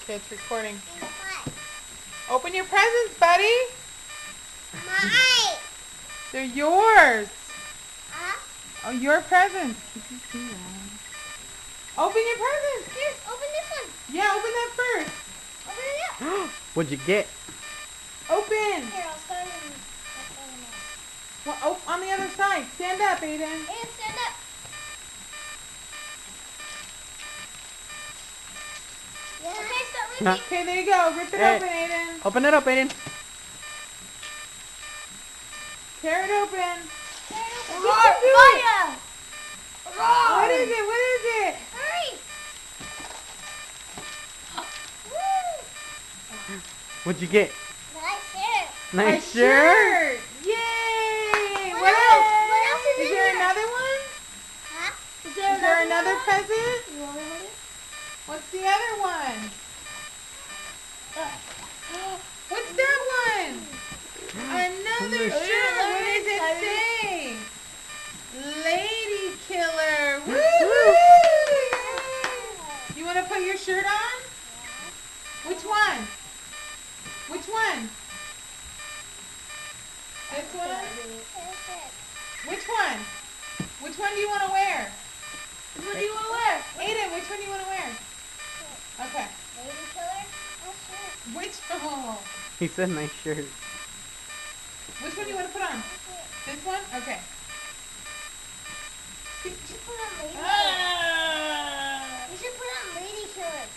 Okay, it's recording. Open your presents, buddy. Mine. They're yours. Huh? Oh, your presents. Keep your feet on. Open your presents. Here, open this one. Yeah, open that first. Open it up. What'd you get? Open. Here, I'll start in. Well, oh, on the other side. Stand up, Aiden. Aiden, stand up. Yeah. Okay, start with me. Okay, there you go. Rip it Hey. open, Aiden. Open it up, Aiden. Tear it open. Roar, fire! Roar! What is it? What is it? Hurry! What'd you get? Nice hair. Nice A shirt. Yay! What What else? else? What else is Is in there here? another one? Huh? Is there another one? present? You want to hold it? What's the other one? What's that one? Another Another shirt. What does it shirt. say? Lady Killer. Woo! You want to put your shirt on? Which one? Which one? This one? Which one? Which one do you want to wear? Which one do you want to wear? Aiden, which one do you want to wear? Okay. Lady killer? Oh, shit. Which? Oh. He said nice shirt. Which one do you want to put on? This one? Okay. You should put on lady killer. Ah. You should put on lady killer.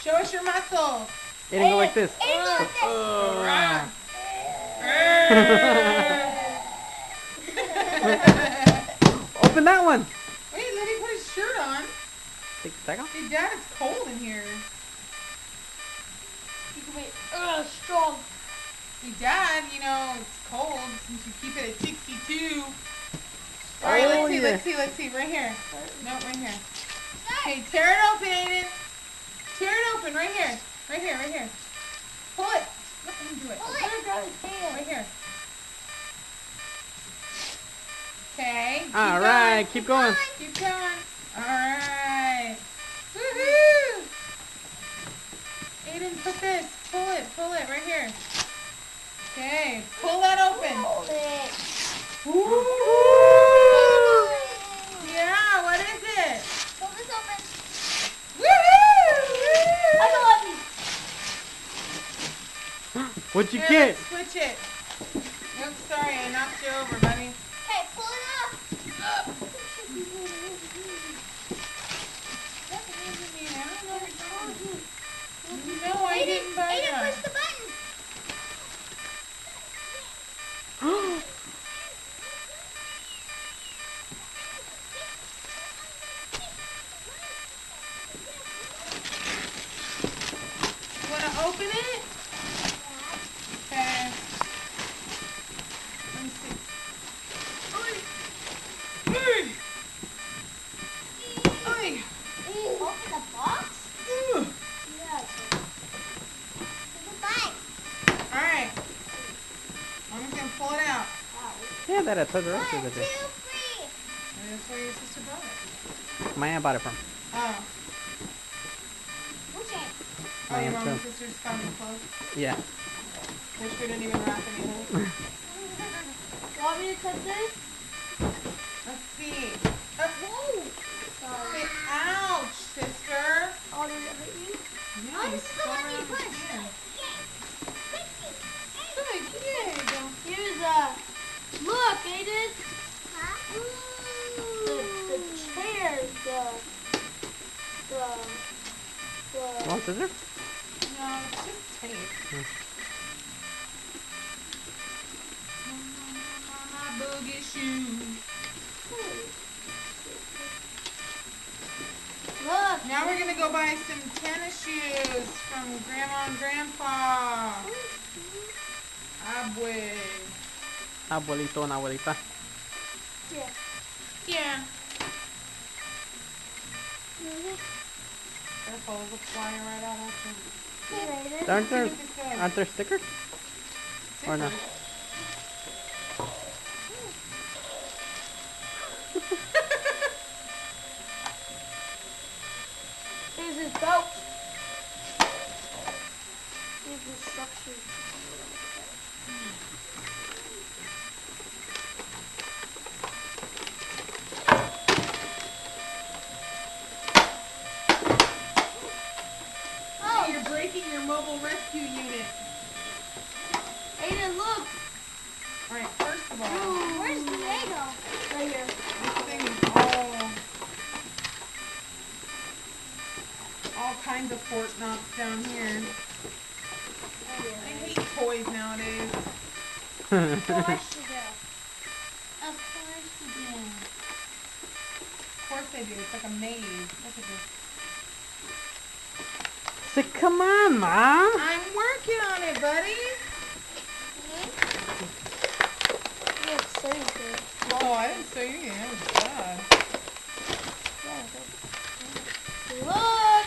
Show us your muscles. Aiden, go like this. Aiden, go like this. Oh. Open that one. Wait, let him put his shirt on. Take the tag off. Hey, Dad, it's cold in here. You can be strong. Hey, Dad, you know, it's cold since you keep it at 62. All right, Oh, let's see. Right here. No, right here. Okay, tear it open, Aiden. Tear it open, right here. Right here. Pull it. Let him do it. Pull it. Right here. Okay. All right, keep going. Keep going. All right. Woohoo! Aiden, put this. Pull it right here. Okay, pull that open. Hold it. Ooh. Yeah, what is it? Hold this open. Woohoo! I don't like you. What'd you Here, get? let's switch it. Oops, sorry, I knocked you over, buddy. Okay, pull it up. No, I didn't buy Aiden, that. push the button. You want to open it? Okay. Let me see. Oy. Oy. Open the box? Ooh. Yeah. Goodbye. All right. I'm just going to pull it out. Yeah, that had the rest 1, of 2, it. 3. That's where your sister bought it. My aunt bought it from. Oh. Which end? Oh, My your aunt mom and too. sister's found the clothes? Yeah. Wish we didn't even wrap any of those. Want me to cut this? Let's see. Whoa! Sorry. Say, ouch, sister. Oh, did it hurt you? Yeah, Oh, you this is the spun one around you the pushed. can. Good, yeah, there you go. Here's look, Aiden. Huh? The chairs, You want scissors? No, it's just tape. My boogie shoes. Look. Now we're gonna go buy some tennis shoes from Grandma and Grandpa. Abue. Abuelito and abuelita. Yeah. Yeah. Careful, it'll fly right out at you. Aren't there stickers? Or no? Here's his belt. shoot. Oh, you're breaking your mobile rescue unit. Aiden, look. Alright, first of all, Where's Diego? Right here. this thing is all kinds of Fort Knox down here. I hate toys nowadays. Of course you do. Of course you do. Of course I do. It's like a maze. Look at this. So come on, Mom. I'm working on it, buddy. You have to say it. Oh, I didn't say anything. That was bad. Look!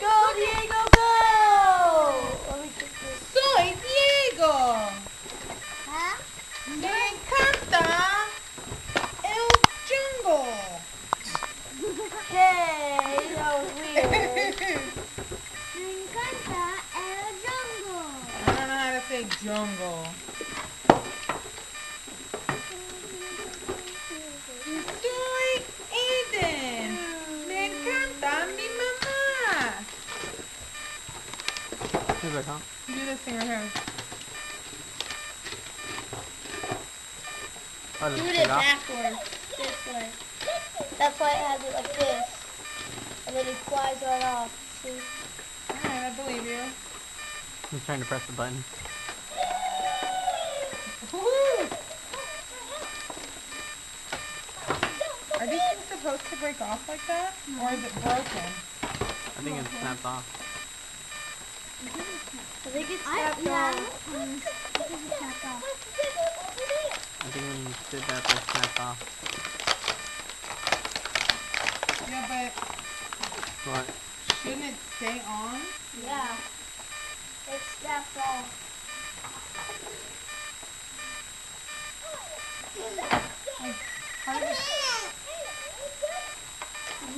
Go, Diego, go! Let me get this. Soy Diego. Huh? Me encanta el jungle. Okay, that was weird. Me encanta el jungle. I don't know how to say jungle. Soy Aiden. Me encanta mi mamá. Here's a call. You do this thing right here. Oh, does Do it it take off? backwards. This way. That's why it has it like this. And then it flies right off. See? Alright, I believe you. He's trying to press the button. Woohoo! Are these things supposed to break off like that? Or is it broken? I think it snaps off. I think it's snapped off. I think when you did that, they snapped off. Yeah, but What? shouldn't it stay on? Yeah. It's snapped off. Like, how did it...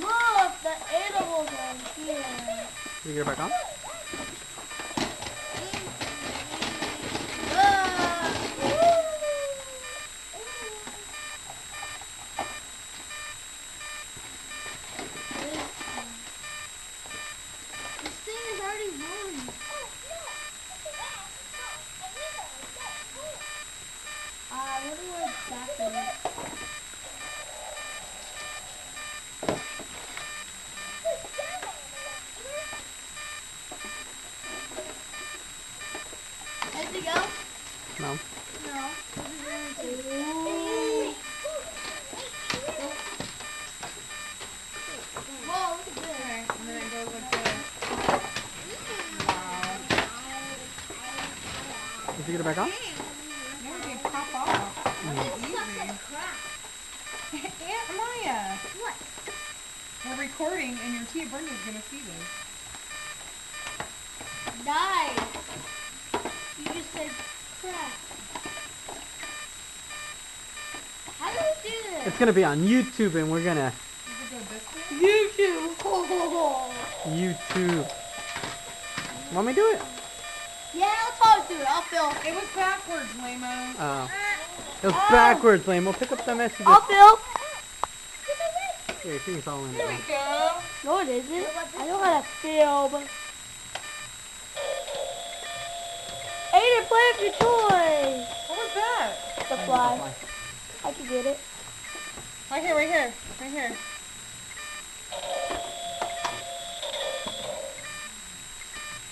Look, the animals are here. Did you get it back on? This thing is already rolling. I wonder where it's backwards. Anything else? No. No. Whoa, look at this. Okay, and then it goes like this. Wow. Did you get it back on? Yeah, they pop off. That's easy. Aunt Maya, What? we're recording and your Tia Brenda's gonna see this. Nice. You just said crap. How do we do this? It's gonna be on YouTube, and we're gonna Does it go this way? YouTube. Oh. YouTube. Want me to do it? Yeah, let's always do it. I'll film. It was backwards, Lamo. Oh. It was backwards, Lame. We'll pick up the messages. I'll film. Here, she can follow in There we there. go. No, it isn't. I know how to film. Aiden, play with your toys. What was that? The fly. I can get it. Right here, right here, right here.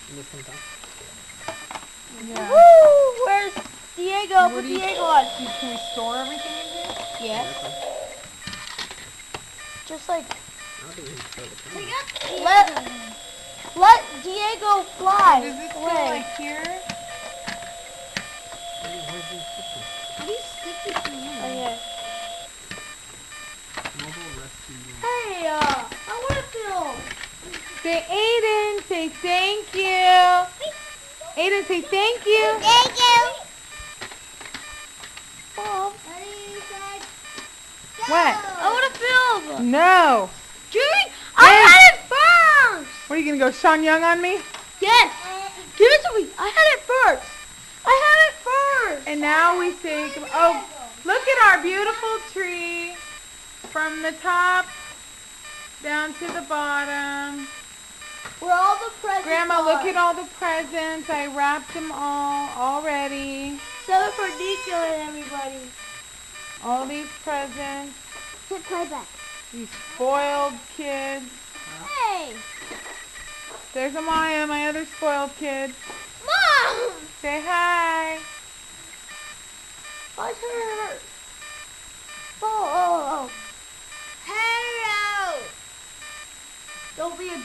And this comes off. Yeah. Woo! Where's Diego? What Put do you- Diego on. Can we store everything in here? Yes. This one. Just like I don't think we can show the camera. let Diego fly. Does this go away. like here? Where's the system? How do you stick this thing in? Oh yeah. Mobile rescue unit. Hey, I want to film. Say Aiden, say thank you. Aiden, say thank you. Thank you. Mom, Ready, set, What? I want to film. No. Jimmy, I had it first. What are you gonna go Sean Young on me? Yes. Give it to me. I had it first. I had it first. And now we say, oh, look at our beautiful tree from the top down to the bottom. Where all the presents Grandma, are. look at all the presents. I wrapped them all already. Some for Nico and everybody. All these presents. Hit playback. These spoiled kids. Hey! There's Amaya, my other spoiled kid. Mom! Say hi. I hurt. Oh. Hello! Don't be a